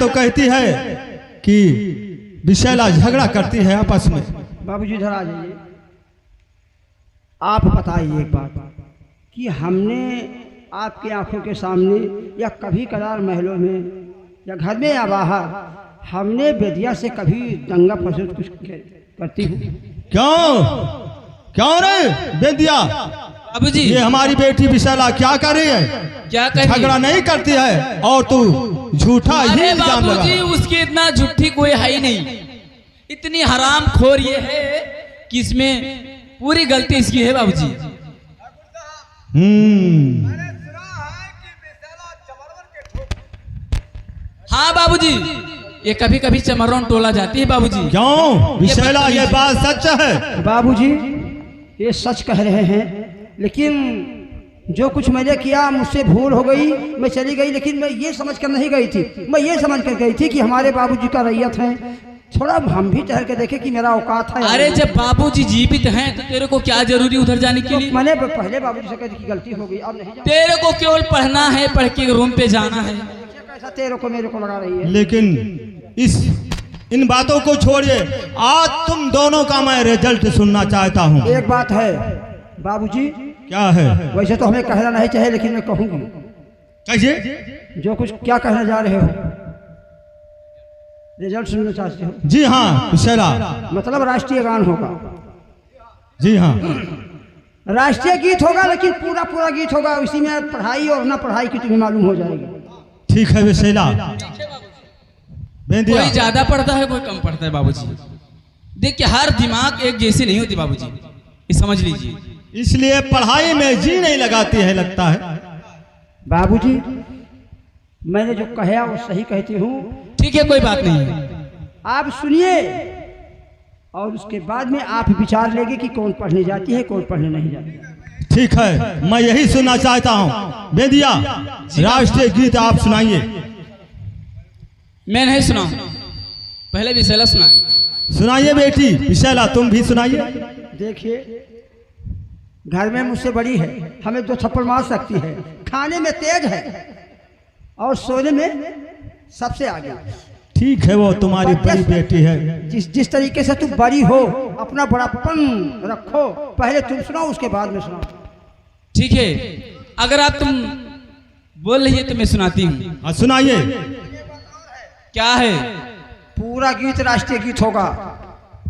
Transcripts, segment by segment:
तो कहती है कि विशैला झगड़ा करती है आपस में। बाबूजी इधर आ जाइए। आप बताइए एक बात कि हमने आपकी आंखों के सामने या कभी कदार महलों में या घर में या बाहर हमने बेदिया से कभी दंगा फसाद कुछ करती हूँ? क्यों रे बेदिया? बाबूजी ये हमारी बेटी विशाला क्या कर रही है? क्या कर रही है? झगड़ा नहीं करती है और तू झूठा ही इल्जाम लगा। बाबूजी उसकी इतना झूठी कोई है ही नहीं, इतनी हराम खोर ये है कि इसमें पूरी गलती इसकी है बाबूजी। हाँ बाबूजी, ये कभी कभी चमरों टोला जाती है बाबूजी। क्यों विशैला, ये बात सच है? बाबूजी ये सच कह रहे हैं, लेकिन जो कुछ मैंने किया मुझसे भूल हो गई, मैं चली गई। लेकिन मैं ये समझ कर नहीं गई थी, मैं ये समझ कर गई थी कि हमारे बाबूजी का रैयत है, थोड़ा हम भी ठहर के देखे कि मेरा औकात है। अरे जब बाबूजी जीवित हैं तो तेरे को क्या जरूरी उधर जाने के लिए? मैंने पहले बाबूजी से कही कि गलती हो गई, अब नहीं जाऊंगा। तेरे को केवल पढ़ना है, पढ़ के रूम पे जाना है। कैसा तेरे को मेरे को लगा रही है? लेकिन इन बातों को छोड़िए, आज तुम दोनों का मैं रिजल्ट सुनना चाहता हूँ। एक बात है बाबूजी। क्या है? वैसे तो हमें कहना नहीं चाहिए, लेकिन मैं कहूंगी। कहिए। जो कुछ क्या कहने जा रहे हो, रिजल्ट सुनना चाहते हो? जी हाँ विशैला। मतलब राष्ट्रीय गान होगा? जी हाँ राष्ट्रीय गीत होगा, लेकिन पूरा पूरा गीत होगा। उसी में पढ़ाई और ना पढ़ाई की तुम्हें मालूम हो जाएगी। ठीक है विशैला। कोई ज्यादा पढ़ता है, कोई कम पढ़ता है बाबूजी। देखिए हर दिमाग एक जैसी नहीं होती बाबूजी, ये समझ लीजिए। इसलिए पढ़ाई में जी नहीं लगाती है लगता है। बाबूजी मैंने जो कहा वो सही कहती हूँ। ठीक है कोई बात नहीं, आप सुनिए और उसके बाद में आप विचार लेंगे कि कौन पढ़ने जाती है, कौन पढ़ने नहीं जाती। ठीक है, मैं यही सुनना चाहता हूँ। बेदिया राष्ट्रीय गीत आप सुनाइए। मैं नहीं सुनाऊं, पहले विशैला सुनाइए बेटी। विशैला तुम भी सुनाइए। देखिए घर में मुझसे बड़ी है, हमें 2 थप्पड़ मार सकती है, खाने में तेज है और सोने में सबसे आगे। ठीक है, वो तुम्हारी बड़ी बेटी है। जिस तरीके से तुम बड़ी हो, अपना बड़ापन रखो। पहले तुम सुनाओ, उसके बाद में सुनाओ। ठीक है, अगर आप तुम बोल रही है तो मैं सुनाती हूँ। सुनाइए। क्या है? पूरा गीत राष्ट्रीय गीत होगा।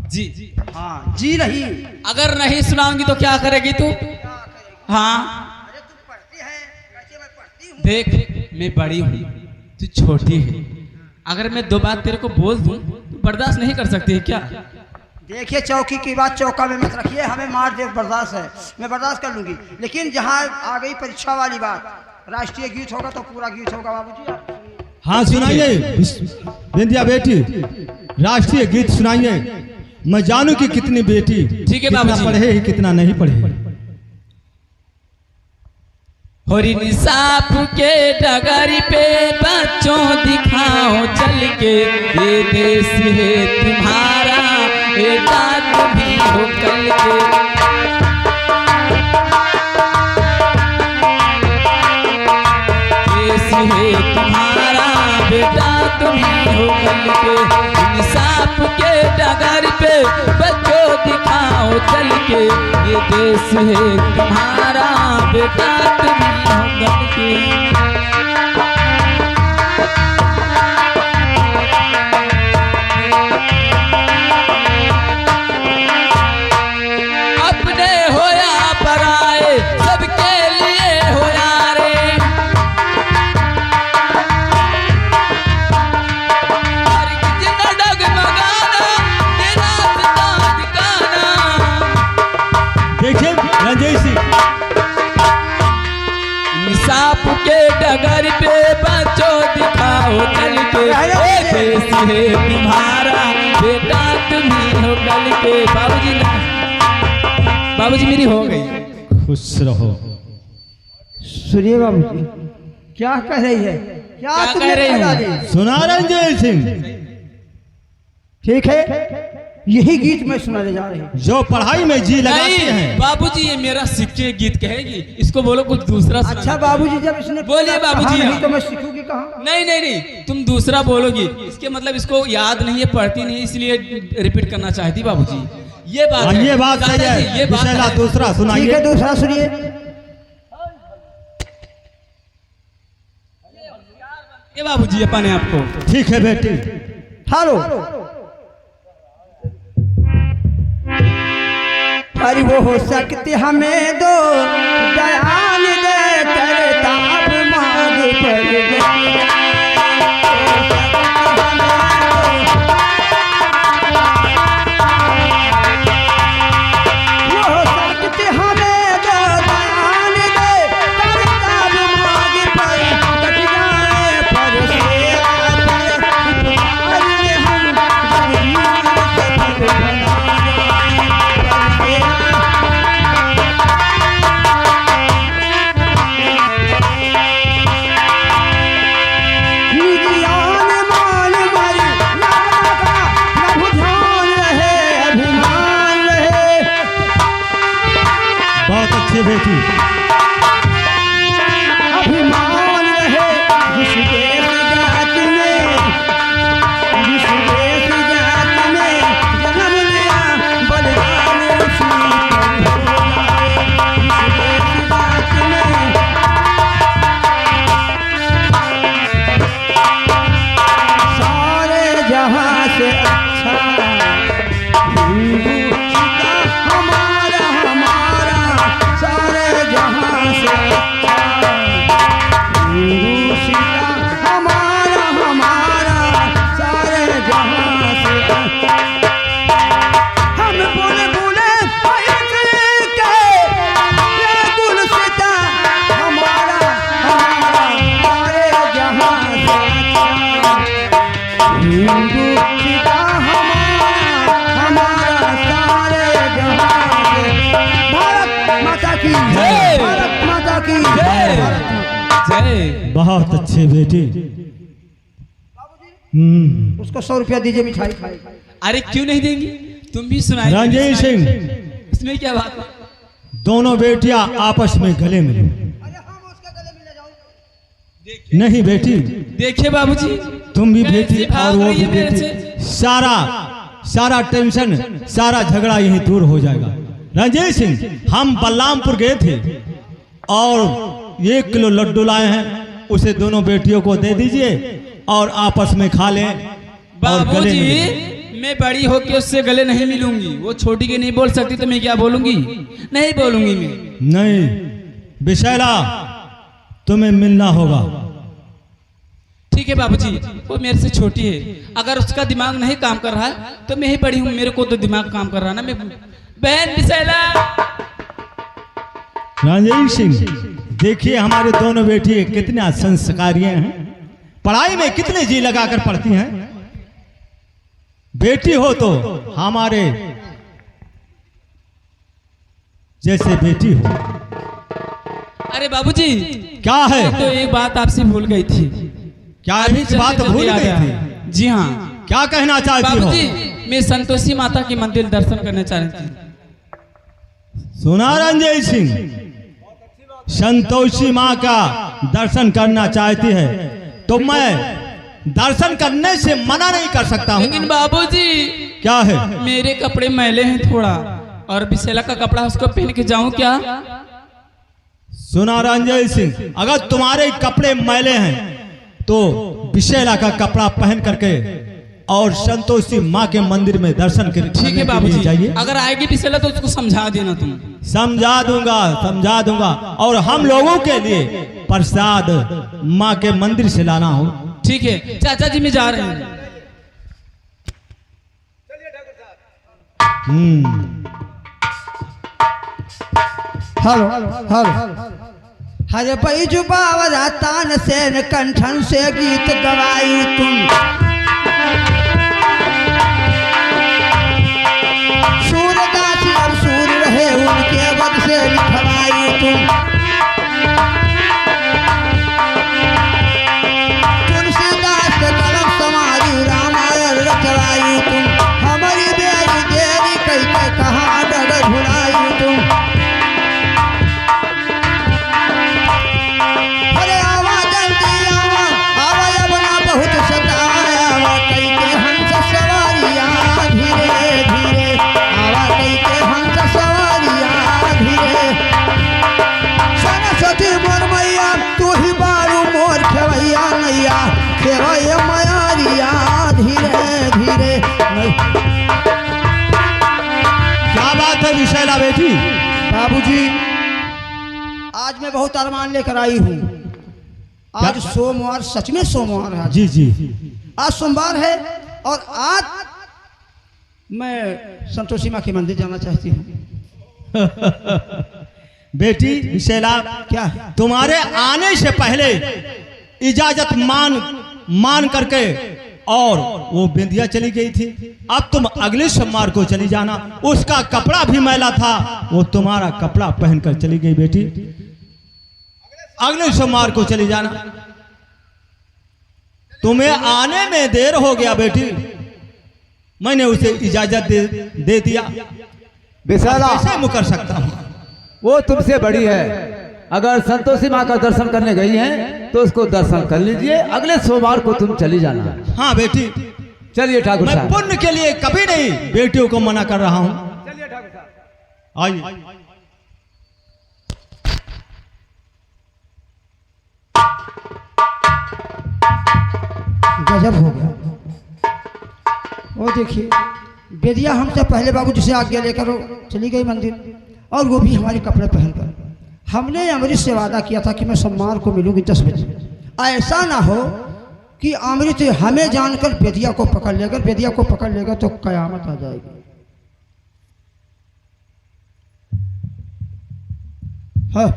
जी हाँ जी नहीं। अगर नहीं सुनाऊंगी तो क्या करेगी तू? हाँ देख, मैं बड़ी हूँ, तू छोटी है। अगर मैं 2 बात तेरे को बोल दूं तो बर्दाश्त नहीं कर सकती है क्या? देखिए चौकी की बात चौका में मत रखिए, हमें मार दे बर्दाश्त है, मैं बर्दाश्त कर लूंगी। लेकिन जहाँ आ गई परीक्षा वाली बात, राष्ट्रीय गीत होगा तो पूरा गीत होगा बाबूजी। हाँ सुनाइए बेदिया बेटी, राष्ट्रीय गीत सुनाइए। मैं जानू कि कितनी बेटी ठीक है बाबूजी, पढ़े ही कितना नहीं पढ़े। होरी निसाफ के डगर पे बच्चों दिखाओ चल के, ये देश है तुम्हारा, बेटा तुम भी हो कल के। देश है तुम्हारा, बेटा तुम ही हो कल के। निसाफ के डगर पे बच्चों दिखाओ चल के, ये देश है तुम्हारा, बेटा तुम ही हो कल के। अपने हो या पराए, सबके लिए हो यारे। देखिए रंजय सिंह, निसाफ के डगर पे बच्चों दिखाओ चल के, देश है तुम्हारा, बेटा तुम ही हो कल के। बाबूजी मेरी हो गई। खुश रहो। सुनिए बाबूजी क्या कह रही है, क्या कह रही है? सुना रंजय सिंह। ठीक है, यही गीत मैं सुनाने जा रही हूँ। जो पढ़ाई में जी लगाते हैं। बाबूजी ये मेरा सीखे गीत कहेगी, इसको बोलो कुछ दूसरा सुना। अच्छा बाबूजी, जब इसने बोलिए बाबूजी। नहीं तो मैं सीखूंगी कहाँ? नहीं नहीं नहीं, तुम दूसरा बोलोगी, इसके मतलब इसको याद नहीं है, पढ़ती नहीं, इसलिए रिपीट करना चाहती बाबूजी। ये बात हाँ, है। ये बात सही चाचा जी, है। ये बात विशैला है। दूसरा ठीक सुनाइए। है, दूसरा सुनिए। ये बाबूजी अपन है आपको। ठीक है बेटी। हेलो। अरे वो हो सकती हमें दो दयाल दे करता अब मांग पर गई। बहुत अच्छी बेटी। अभिमान रहे जिस देश जात में, जिस देश जात में जन्म लिया बलिदान उसी पर हो जाए। जिस देश जात में सारे जहां से अच्छा हिंदू सीता हमारा हमारा, सारे जहां से अच्छा हिंदू सीता हमारा हमारा, सारे जहां से अच्छा। हम बोले बोले के ये गुल सीता हमारा हमारा, सारे जहां से अच्छा हिंदू सीता हमारा हमारा, सारे जहां से। भारत माता की जय, भारत माता की जय। जय। बहुत अच्छी बेटी। उसको 100 रुपया दीजिए, मिठाई खाए। अरे क्यों नहीं देंगी, तुम भी सुनाइए। रंजीत सिंह, इसमें क्या बात है? दोनों बेटियां आपस में गले मिलो। अरे हम उसके गले मिलने जाओ। नहीं बेटी, देखिए बाबूजी, तुम भी कैसे बेटी भाग और वो रही भी है मेरे बेटी। से। सारा टेंशन, सारा झगड़ा यहीं दूर हो जाएगा। रंजीत सिंह, हम बलरामपुर गए थे और 1 किलो लड्डू लाए हैं, उसे दोनों बेटियों को दे दीजिए और आपस में खा लें और गले मिलें। बाबूजी, मैं बड़ी होके उससे गले नहीं मिलूंगी, वो छोटी के नहीं बोल सकती तो मैं क्या बोलूंगी? नहीं बोलूंगी मैं। नहीं विशैला, तुम्हें मिलना होगा। ठीक है बाबूजी, वो मेरे से छोटी है, अगर उसका दिमाग नहीं काम कर रहा है तो मैं ही बड़ी हूँ, मेरे को तो दिमाग काम कर रहा है ना। मैं बहन विशैला। रंजीत सिंह, देखिए हमारे दोनों बेटी कितने संस्कारिय हैं, पढ़ाई में कितने जी लगाकर पढ़ती हैं। बेटी हो तो हमारे जैसे बेटी हो। अरे बाबूजी, क्या है? तो एक बात आपसे भूल गई थी। क्या अभी इस बात चलते भूल चलते गई याद आया। थी? जी हाँ क्या कहना चाहती हो? बाबूजी, मैं संतोषी माता के मंदिर दर्शन करना चाह रही थी। सुना रंजीत सिंह, संतोषी माँ का दर्शन करना चाहती है तो मैं दर्शन करने से मना नहीं कर सकता हूँ। लेकिन बाबूजी, क्या है? मेरे कपड़े मैले हैं थोड़ा, और विशैला का कपड़ा उसको पहन के जाऊं क्या? सुना रंजीत सिंह, अगर तुम्हारे कपड़े मैले हैं तो विशैला का कपड़ा पहन करके और संतोषी माँ के मंदिर में दर्शन करने ठीक है के लिए बाबूजी, जाइए। अगर आएगी विशैला तो उसको समझा देना तुम। समझा दूंगा। और हम लोगों के लिए प्रसाद माँ के मंदिर से लाना हो। ठीक है चाचा जी, मैं जा रहे हैं। Hello hello. हरे बैजू बावरा तान सेन कंठन से गीत गवाई तुम, सूरदास अब सूर रहे उनके वध से लिखवाई तुम, तुलसीदास के कलम समारी रामायण रचवाई तुम, हमारी बेरी देरी कई के कहाँ डगर भुलाई तुम। बात है विशैला बेटी? बाबूजी, आज मैं बहुत अरमान लेकर आई हूँ। आज सोमवार, सच में सोमवार है। जी जी, आज सोमवार है और आज मैं संतोषी माँ के मंदिर जाना चाहती हूँ। बेटी विशैला, क्या? तुम्हारे आने से पहले इजाजत मान करके और वो बिंदिया चली गई थी। अब तुम अगले सोमवार को चली जाना। उसका कपड़ा भी मैला था, वो तुम्हारा कपड़ा पहनकर चली गई बेटी। अगले सोमवार को चली जाना। तुम्हें आने में देर हो गया बेटी, मैंने उसे इजाजत दे दिया। विशाला, कैसे मुकर सकता हूँ? वो तुमसे बड़ी है। अगर संतोषी माँ का दर्शन करने गई हैं तो उसको दर्शन कर लीजिए। अगले सोमवार को तुम चली जाना। हाँ बेटी, चलिए ठाकुर मैं साहब। पुण्य के लिए कभी नहीं बेटियों को मना कर रहा हूँ। चलिए ठाकुर साहब। आइए। गजब हो गया। वो देखिए, बेदिया हमसे पहले बाबूजी से आज्ञा लेकर वो चली गई मंदिर, और वो भी हमारे कपड़े पहनकर। हमने अमृत से वादा किया था कि मैं सोमवार को मिलूंगी 10 बजे। ऐसा ना हो कि अमृत हमें जानकर बेदिया को पकड़ लेगा। बेदिया को पकड़ लेगा तो कयामत आ जाएगी। हाँ।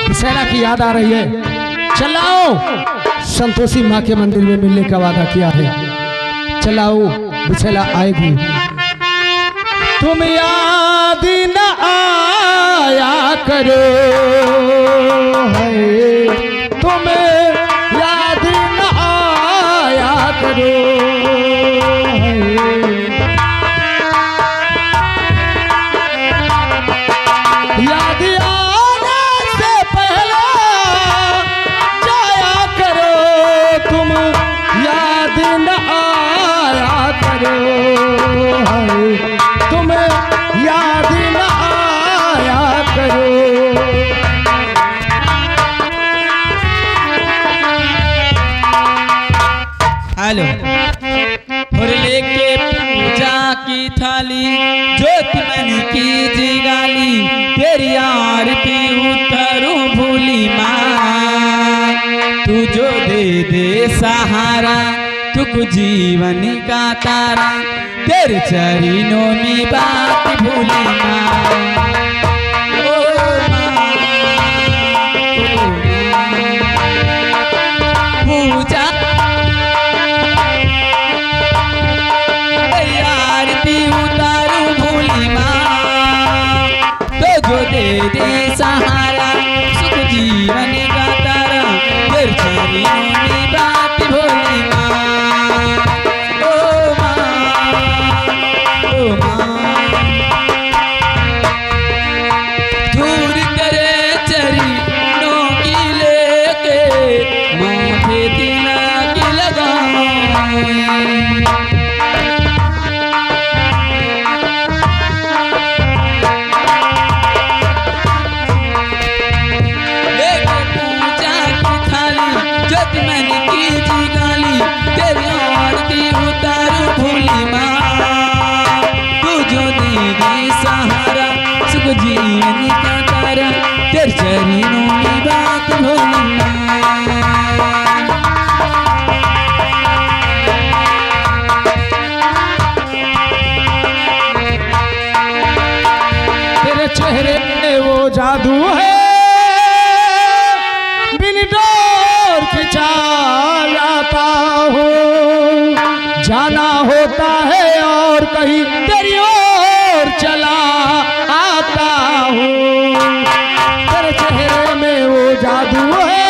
विशैला की याद आ रही है। चलाओ, संतोषी माँ के मंदिर में मिलने का वादा किया है। चलाओ, विशैला आएगी। तुम याद न आया करो, है तुम याद न आया करो, याद आने से पहले जाया करो। तुम याद न आया करो, तुम याद न आया करो। हेलो, और लेके पूजा की थाली, ज्योति मन की जिगाली, तेरी आरती उतरूं भूली माँ। तू जो दे दे सहारा, तुक जीवन का तारा, तेरे चरणों में बात भूली माँ। पूजा आरती उतारूं भूली माँ। को जीवन का तारा तेरे चरणों की बात भोलना। तेरे चेहरे में वो जादू है, बिन डोर खिंचा लाता हो, जाना होता है और कहीं तेरी ओर चला आता हूँ। तेरे चेहरे में वो जादू है,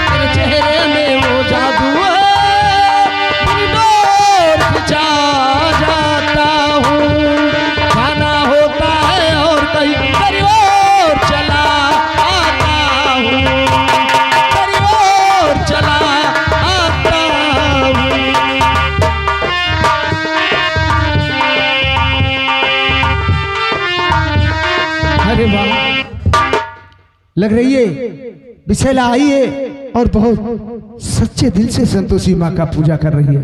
तेरे चेहरे में वो जादू है, बिन डोर खिंचा जाता हूँ, जाना होता है और कहीं तेरी ओर चला आता हूँ, तेरी ओर चला आता हूँ। अरे वाह, लग रही है बिछेला आई है और बहुत सच्चे दिल से संतोषी माँ का पूजा कर रही है।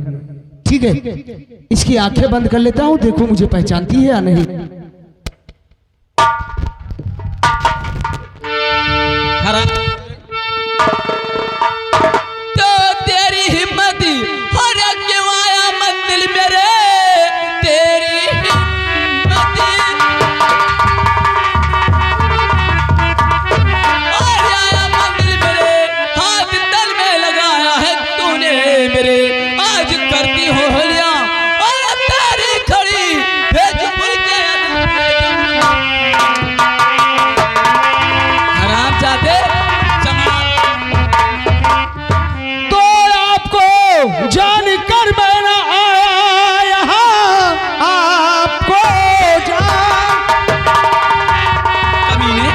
ठीक है, इसकी आंखें बंद कर लेता हूँ, देखो मुझे पहचानती है या नहीं। तो तेरी हिम्मत हर क्यों आया मंदिर मेरे, तेरी हिम्मत और आया मंदिर मेरे, हाथ तल में लगाया है तूने मेरे, आज करती हो होलिया और तेरी खड़ी भेज भूल के हराम जादे तो आपको जान कर मैं न आया यहाँ, आपको जान कमीने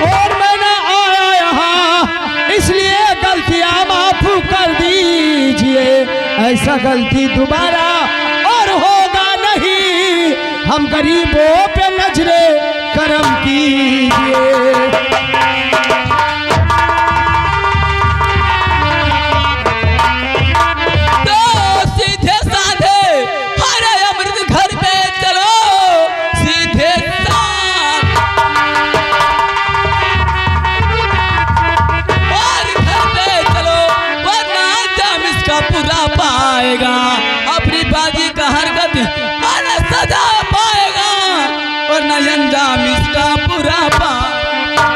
और मैं न आया यहाँ, इसलिए गलतियां माफ कर दीजिए, ऐसा गलती दोबारा और होगा नहीं, हम गरीबों पे नजरे करम कीजिए। तो सीधे साधे हरे अमृत घर पे चलो, सीधे और घर पे चलो, वरना जाम इसका पूरा पाएगा, अपनी बाजी का हरकत अरे सजा पाएगा, वरना अंजाम इसका पूरा पाएगा।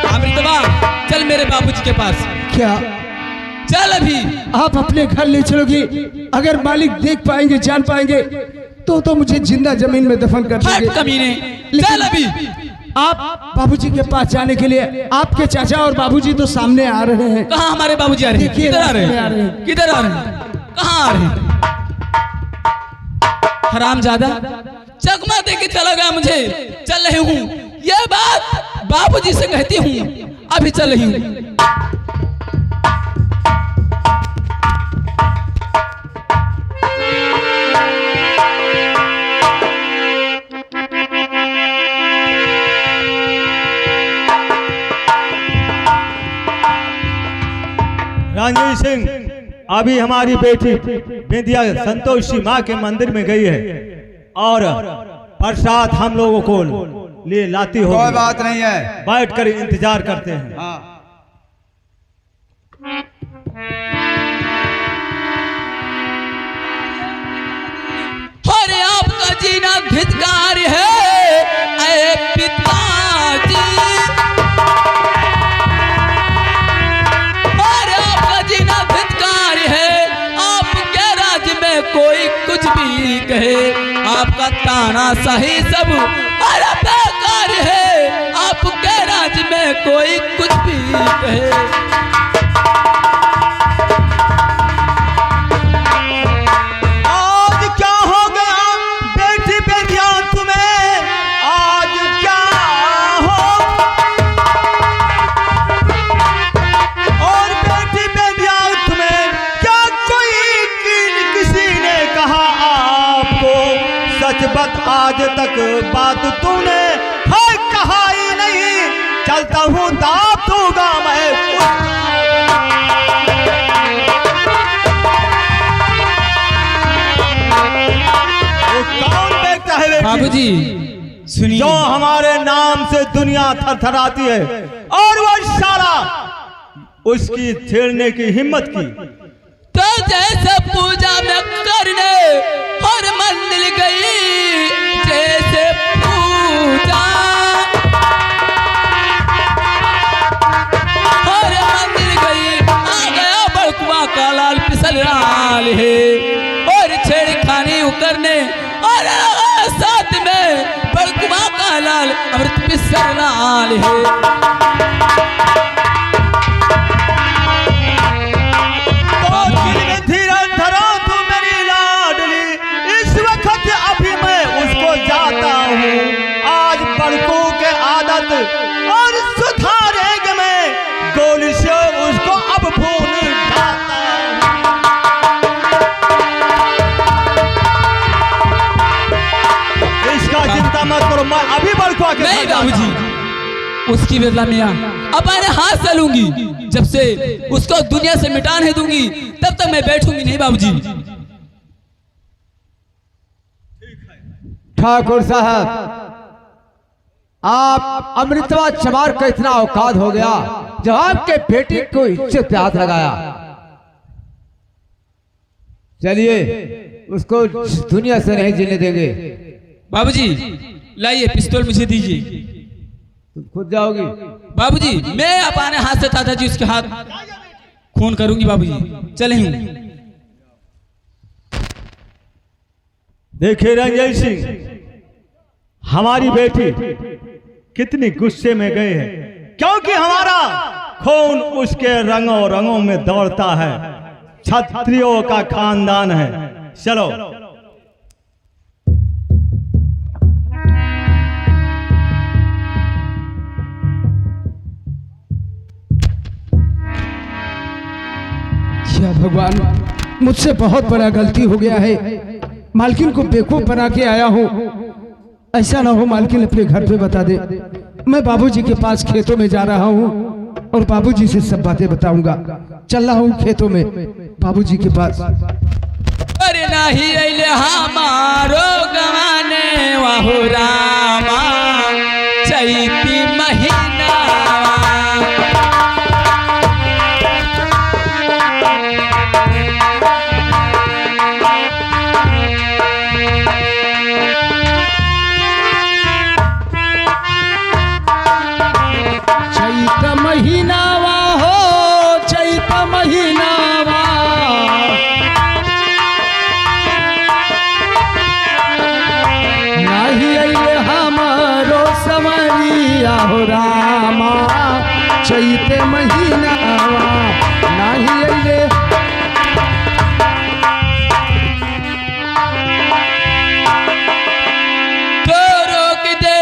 अमृतवा चल मेरे बाबूजी के पास, क्या चल अभी। आप अपने घर ले चलोगी? अगर मालिक देख पाएंगे, जान पाएंगे तो मुझे जिंदा जमीन में दफन कर हट देंगे। कमीने, लेकिन चल अभी। आप बाबूजी के पास जाने के लिए, आपके चाचा और बाबूजी तो सामने आ रहे हैं। कहाँ हमारे बाबूजी आ रहे हैं? देखिए, किधर आ रहे रास्ते में आ रहे हैं? हैं। किधर आ रहे हैं? कहाँ आ रहे हैं? हरामजादा चकमा दे के चला गया मुझे, चल रही हूँ, ये बात बाबूजी से कहती हूँ, अभी चल रही हूँ। रणजीत सिंह, अभी हमारी बेटी बेदिया संतोषी माँ के मंदिर में गई है और प्रसाद हम लोगों को लिए लाती हो। कोई बात नहीं है, बैठ कर इंतजार करते हैं। हाँ। अरे आपका जीना धिक्कार है ऐ पिताजी, अरे आपका जीना धिक्कार है, आपके राज में कोई कुछ भी कहे, आपका ताना सही सब अरे बेकार है, आपके राज में कोई कुछ भी कहे। आज क्या हो गया बेटी बेदिया तुम्हें, आज क्या हो, और बेटी बेदिया तुम्हें क्या कोई किसी ने कहा आपको, सच बात आज तक तक बात तूने है कहा ही नहीं, चलता हूँ दाब दूंगा मैं। वो कौन देखता है बेटी? बाबूजी सुनिए, जो हमारे नाम से दुनिया थरथराती है, और वो सारा उसकी छेड़ने की हिम्मत की। तो जैसे पूजा में करने और मंदिर गई, जैसे पूजा और मंदिर गई, आ गया बड़कुआ का लाल पिसल लाल है, और छेड़खानी करने और साथ में बड़कुआ का लाल अमृत पिसल लाल है। और सुधारेंगे मैं गोली से उसको अब भूल जाता हूं। इसका चिंता मत करो, मैं अभी बड़कुआ के नहीं बाबूजी, उसकी बदला मियां अब मैंने हाथ से लूंगी, जब से उसको दुनिया से मिटाने दूंगी तब तक मैं बैठूंगी नहीं बाबूजी। ठाकुर साहब, आप अमृतवा चमार का इतना औकात हो गया जब आपके बेटी को इज्जत पे हाथ लगाया। चलिए उसको दुनिया से नहीं जीने देंगे। बाबूजी लाइए पिस्तौल मुझे दीजिए। तुम खुद जाओगी? बाबूजी मैं अपने हाथ से दादाजी उसके हाथ खून करूंगी बाबूजी, चले हूं। देखिए रंजय सिंह, हमारी बेटी कितनी गुस्से में गए हैं, क्योंकि हमारा खून उसके रंगों रंगों में दौड़ता है, क्षत्रियों का खानदान है। चलो या भगवान, मुझसे बहुत बड़ा गलती हो गया है। मालकिन को बेवकूफ बना के आया हूँ। ऐसा ना हो मालकिन अपने घर पे बता दे। मैं बाबूजी के पास खेतों में जा रहा हूँ और बाबूजी से सब बातें बताऊंगा। चल रहा हूँ खेतों में बाबूजी के पास। अरे नहीं अइले हमारो गवाने वाहु रामा, चैती महीना महीनावा हो, चैत महीनावा, नाही अइले हमारो समरिया हो रामा, चैत महीनावा, नाही अइले। तो रोक दे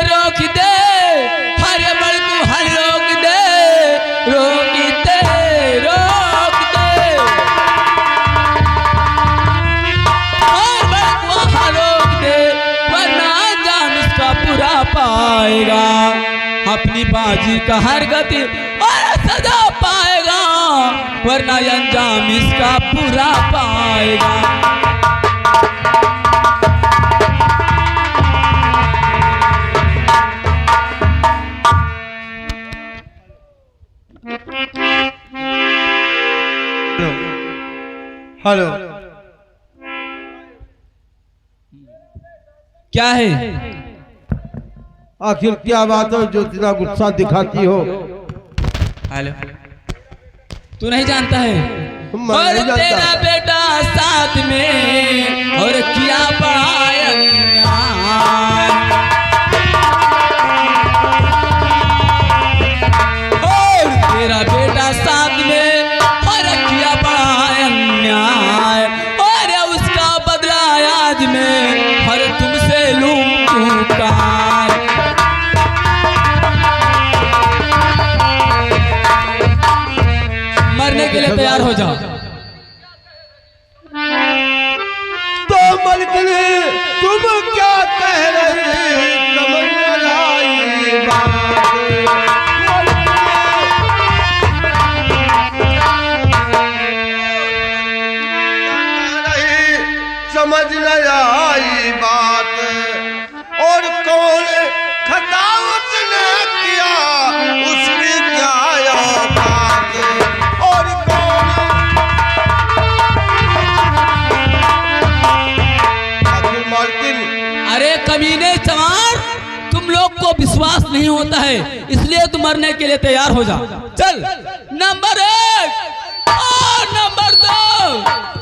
हरे बड़कू हर रोक दे, रोक दे हर बड़कू हर रोक दे, वरना अंजाम इसका पूरा पाएगा। अपनी बाजी का हर गति और सजा पाएगा, वरना अंजाम इसका पूरा पाएगा। हेलो, क्या है? आखिर क्या बात है जो इतना गुस्सा दिखाती हो? हेलो, तू नहीं जानता है? मैं और नहीं जानता। तेरा बेटा साथ में और किया पढ़ाया, और तेरा बेटा साथ में और किया पढ़ाया न्याय, और उसका बदला आज में हर तुमसे लूं तू कार। मरने के लिए तैयार हो जाओ। तो मलकिनी तुम क्या कह रही लोग को विश्वास नहीं होता है, इसलिए तू मरने के लिए तैयार हो जा। चल, नंबर 1 और नंबर 2